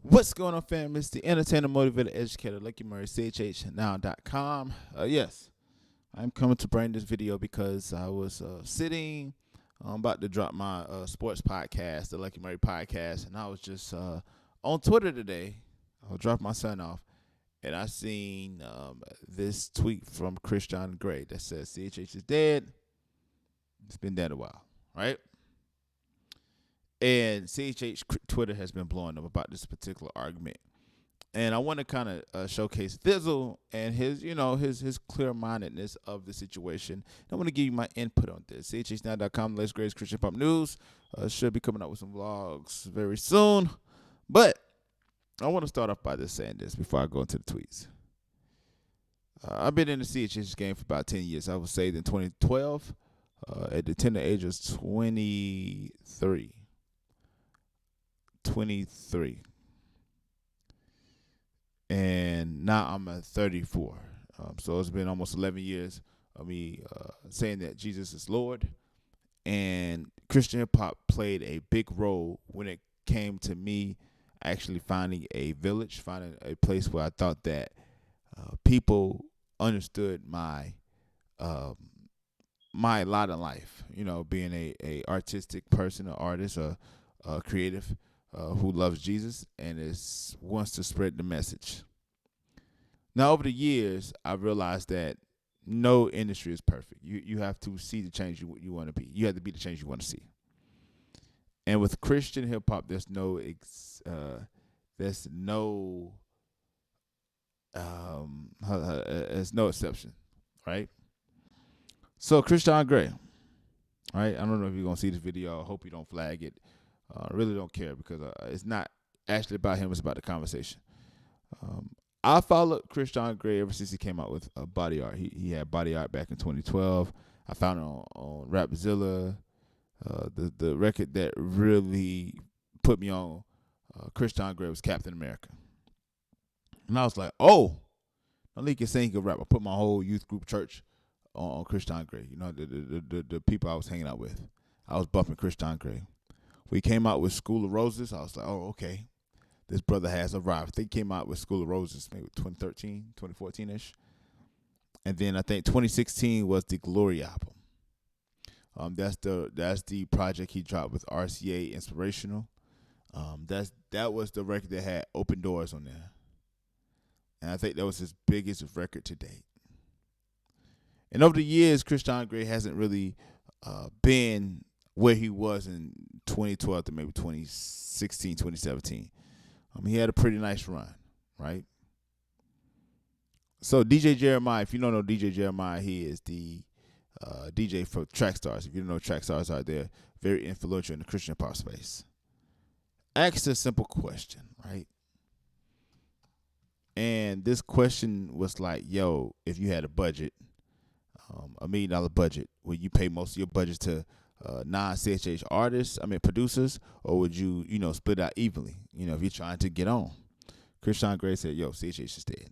What's going on, fam? It's the entertainer, motivator, educator, Lucky Murray, CHH Yes, I'm coming to bring this video because I was sitting, about to drop my sports podcast, the Lucky Murray podcast, and I was just on Twitter today. I'll drop my son off, and I seen this tweet from Christon that says CHH is dead. It's been dead a while, right? And CHH Twitter has been blowing up about this particular argument. And I want to kind of showcase Thi'sl and his clear-mindedness of the situation. I want to give you my input on this. CHHnow.com, the latest greatest Christian pop news. Should be coming out with some vlogs very soon. But I want to start off by just saying this before I go into the tweets. I've been in the CHH game for about 10 years. I was saved in 2012 at the tender age of 23. And now I'm at 34. So it's been almost 11 years of me saying that Jesus is Lord. And Christian hip hop played a big role when it came to me actually finding a village, finding a place where I thought that people understood my lot in life. You know, being a artistic person, an artist, a creative. Who loves Jesus and wants to spread the message. Now, over the years, I've realized that no industry is perfect. You have to see the change you want to be. You have to be the change you want to see. And with Christian hip hop, there's no exception, right? So Christon Gray, right? I don't know if you're gonna see this video. I hope you don't flag it. I really don't care because it's not actually about him. It's about the conversation. I followed Christon Gray ever since he came out with Body Art. He had Body Art back in 2012. I found it on Rapzilla. The record that really put me on Christon Gray was Captain America. And I was like, oh, no, he can sing, he can rap. I put my whole youth group church on Christon Gray. You know, the people I was hanging out with. I was bumping Christon Gray. We came out with School of Roses. I was like, oh, okay. This brother has arrived. I think he came out with School of Roses maybe 2013, 2014-ish. And then I think 2016 was the Glory album. That's the project he dropped with RCA Inspirational. That was the record that had Open Doors on there. And I think that was his biggest record to date. And over the years, Christon Gray hasn't really been where he was in 2012 to maybe 2016, 2017. He had a pretty nice run, right? So DJ Jeremiah, if you don't know DJ Jeremiah, he is the DJ for Track Stars. If you don't know Track Stars out there, very influential in the Christian pop space. Asked a simple question, right? And this question was like, yo, if you had a budget, $1 million budget, would you pay most of your budget to non-CHH artists, producers, or would you, split out evenly, if you're trying to get on? Christon Gray said, yo, CHH is dead.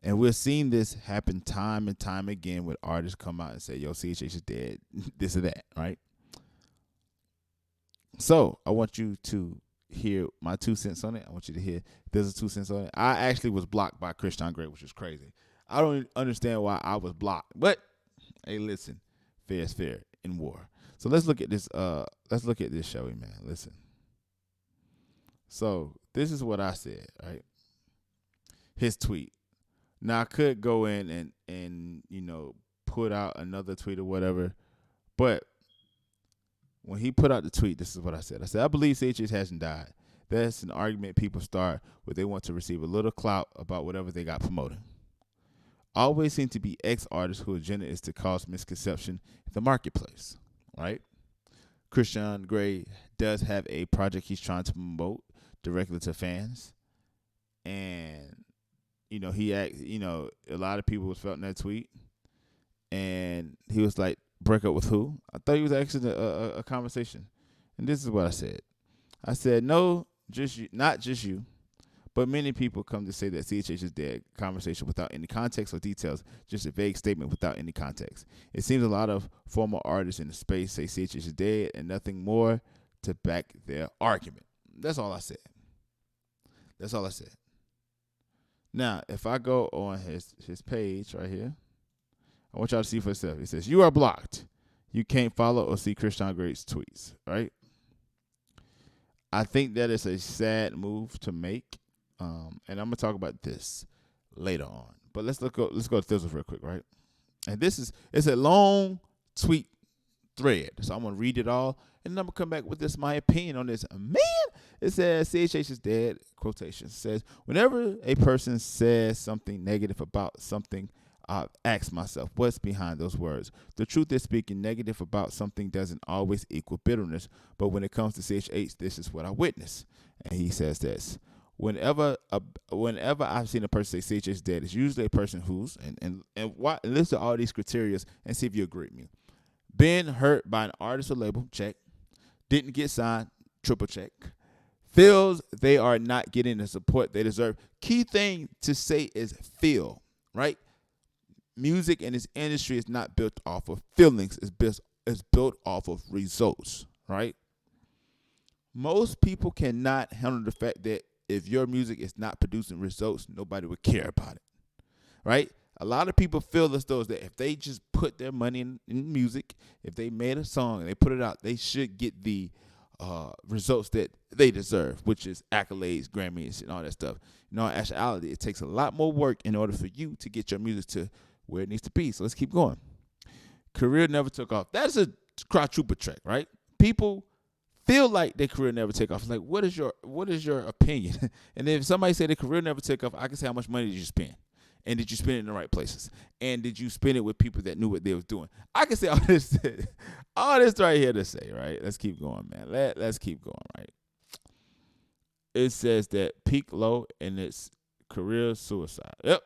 And we're seeing this happen time and time again with artists come out and say, yo, CHH is dead, this or that, right? So I want you to hear my 2 cents on it. I want you to hear there's 2 cents on it. I actually was blocked by Christon Gray, which is crazy. I don't understand why I was blocked. But, hey, listen, fair is fair in war. So let's look at this. Let's look at this, shall we, man? Listen. So this is what I said, right? His tweet. Now I could go in and put out another tweet or whatever, but when he put out the tweet, this is what I said. I said, I believe CHH hasn't died. That's an argument people start where they want to receive a little clout about whatever they got promoting. Always seem to be ex-artists whose agenda is to cause misconception in the marketplace. Right? Christon Gray does have a project he's trying to promote directly to fans. And, he asked, a lot of people was felt in that tweet. And he was like, break up with who? I thought he was asking a conversation. And this is what I said. I said, no, just you, not just you, but many people come to say that CHH is dead. Conversation without any context or details, just a vague statement without any context. It seems a lot of former artists in the space say CHH is dead and nothing more to back their argument. That's all I said. That's all I said. Now, if I go on his page right here, I want y'all to see for yourself. It says, you are blocked. You can't follow or see Christon Gray's tweets, right? I think that is a sad move to make. And I'm going to talk about this later on. But let's go to Thi'sl real quick, right? And it's a long tweet thread. So I'm going to read it all. And then I'm going to come back with my opinion on this. Man, it says CHH is dead, quotation. It says, whenever a person says something negative about something, I ask myself, what's behind those words? The truth is, speaking negative about something doesn't always equal bitterness. But when it comes to CHH, this is what I witness. And he says this. Whenever I've seen a person say CHH is dead, it's usually a person who's, and list all these criteria and see if you agree with me. Been hurt by an artist or label, check. Didn't get signed, triple check. Feels they are not getting the support they deserve. Key thing to say is feel, right? Music in this industry is not built off of feelings. It's built off of results, right? Most people cannot handle the fact that if your music is not producing results, nobody would care about it, right? A lot of people feel as though that if they just put their money in music, if they made a song and they put it out, they should get the results that they deserve, which is accolades, Grammys, and all that stuff. In actuality, it takes a lot more work in order for you to get your music to where it needs to be. So let's keep going. Career never took off. That's a quadruple track, right? People feel like their career never take off. It's like, what is your opinion? And if somebody say their career never take off, I can say, how much money did you spend? And did you spend it in the right places? And did you spend it with people that knew what they was doing? I can say all this right here to say, right? Let's keep going, man. Let's keep going, right? It says that peak low in its career suicide. Yep.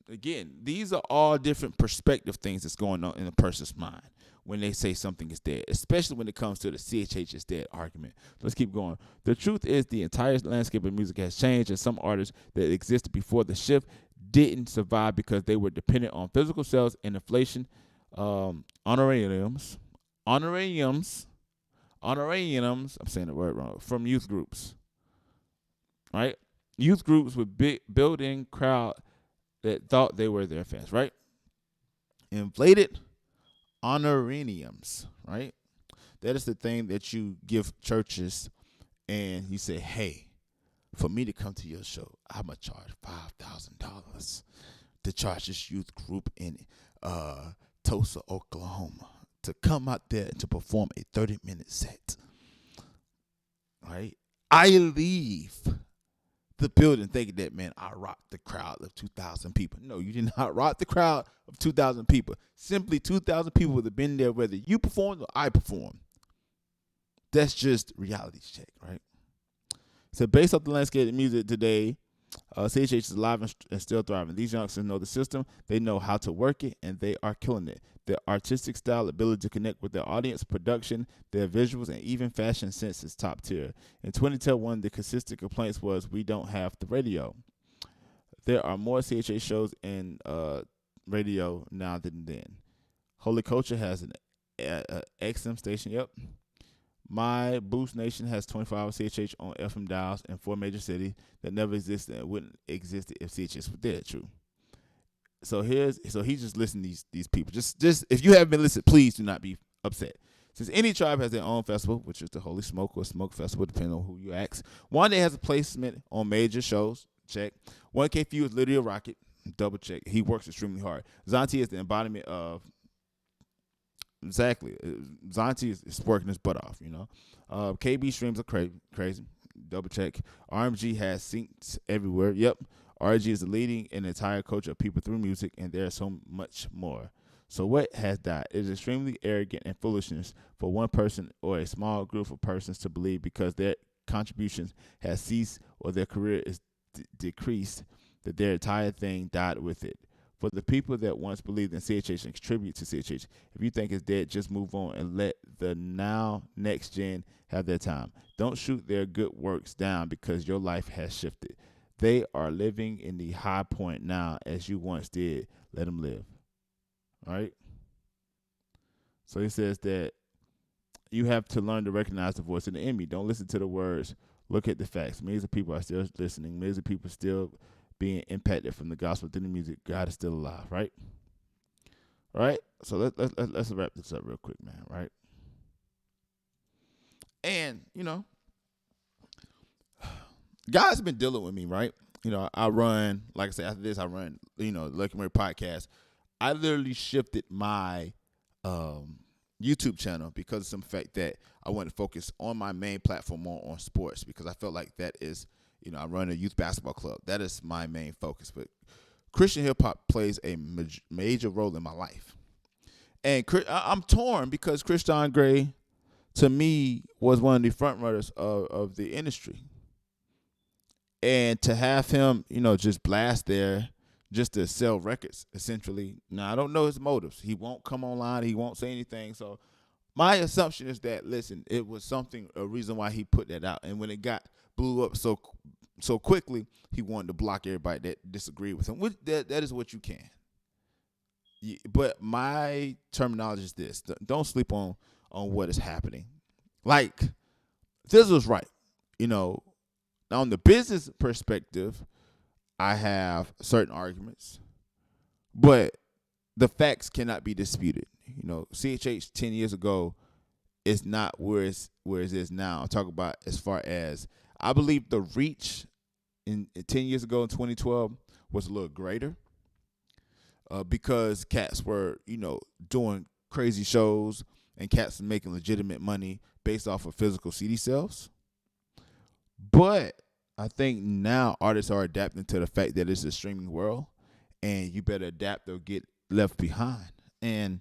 Again, these are all different perspective things that's going on in a person's mind when they say something is dead, especially when it comes to the CHH is dead argument. Let's keep going. The truth is the entire landscape of music has changed, and some artists that existed before the shift didn't survive because they were dependent on physical sales and inflation, honorariums, I'm saying the word wrong, from youth groups, right? Youth groups with building crowd that thought they were their fans, right? Inflated honorariums, right? That is the thing that you give churches and you say, hey, for me to come to your show, I'm going to charge $5,000 to charge this youth group in Tulsa, Oklahoma to come out there to perform a 30-minute set, right? I leave the building thinking that, man, I rocked the crowd of 2,000 people. No, you did not rock the crowd of 2,000 people. Simply 2,000 people would have been there whether you performed or I performed. That's just reality check, right? So based off the landscape of music today, CHH is alive and still thriving. These youngsters know the system. They know how to work it, and they are killing it. Their artistic style, ability to connect with their audience, production, their visuals, and even fashion sense is top tier. In 2010, one of the consistent complaints was, we don't have the radio. There are more CHH shows in radio now than then. Holy Culture has an XM station, yep. My Boost Nation has 24-hour CHH on FM dials in 4 major cities that never existed and wouldn't exist if CHH was dead. True. So he's just listing these people. Just if you haven't been listening, please do not be upset. Since any tribe has their own festival, which is the Holy Smoke or Smoke Festival, depending on who you ask. One day has a placement on major shows. Check. 1K Few is literally a rocket. Double check. He works extremely hard. Zanti is the embodiment of. Exactly. Zanti is working his butt off, you know. KB streams are crazy. Double check. RMG has syncs everywhere. Yep. RG is the leading an entire culture of people through music, and there's so much more. So what has died? It is extremely arrogant and foolishness for one person or a small group of persons to believe because their contributions has ceased or their career is decreased that their entire thing died with it. For the people that once believed in CHH and contribute to CHH, if you think it's dead, just move on and let the now next gen have their time. Don't shoot their good works down because your life has shifted. They are living in the high point now as you once did. Let them live. All right? So he says that you have to learn to recognize the voice of the enemy. Don't listen to the words Look at the facts. Millions of people are still listening. Millions of people still being impacted from the gospel through the music. God is still alive, right? All right. So let's wrap this up real quick, man. Right. And God's been dealing with me, right? I run, like I said, after this, I run, the Lucky Murray podcast. I literally shifted my YouTube channel because of some fact that I want to focus on my main platform more on sports, because I felt like that is, I run a youth basketball club. That is my main focus. But Christian hip hop plays a major role in my life. And I'm torn because Christon Gray, to me, was one of the front runners of the industry. And to have him, just blast there just to sell records, essentially. Now, I don't know his motives. He won't come online. He won't say anything. So my assumption is that, listen, it was a reason why he put that out. And when it blew up so quickly, he wanted to block everybody that disagreed with him. That is what you can. But my terminology is this. Don't sleep on what is happening. Like, this was right. On the business perspective, I have certain arguments, but the facts cannot be disputed. CHH 10 years ago is not where it is now. I'm talking about as far as, I believe the reach in 10 years ago in 2012 was a little greater because cats were, doing crazy shows and cats were making legitimate money based off of physical CD sales. But I think now artists are adapting to the fact that it's a streaming world, and you better adapt or get left behind. And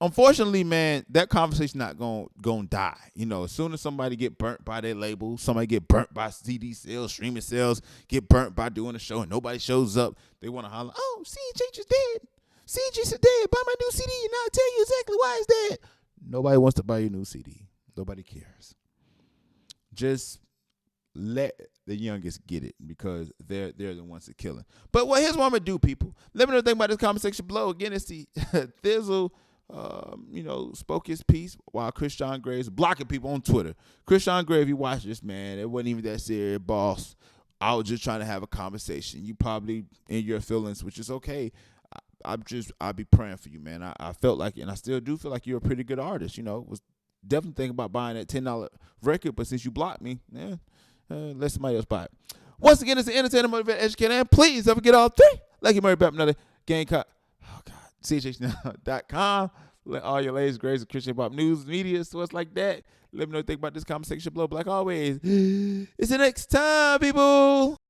unfortunately, man, that conversation not going die. As soon as somebody get burnt by their label, somebody get burnt by CD sales, streaming sales, get burnt by doing a show and nobody shows up, they want to holler, "Oh, CHH is dead. CHH is dead. Buy my new CD and I'll tell you exactly why it's dead." Nobody wants to buy your new CD. Nobody cares. Just let the youngest get it, because they're the ones that killing. But here's what I'm gonna do, people. Let me know what you think about this comment section below. Again, it's the Thi'sl, spoke his piece while Christon Gray is blocking people on Twitter. Christon Gray, if you watch this, man, it wasn't even that serious, boss. I was just trying to have a conversation. You probably in your feelings, which is okay. I'll be praying for you, man. I felt like, and I still do feel like you're a pretty good artist. Was definitely thinking about buying that $10 record, but since you blocked me, let somebody else buy it. Once again, it's the entertainer, motivator, educator, and please don't forget all three. Lucky Murray Bap, another Gamecock. Oh God, CHH.com. Let all your latest grades of Christian hip hop news, media, sorts like that. Let me know what you think about this conversation below. But like always, it's the next time, people.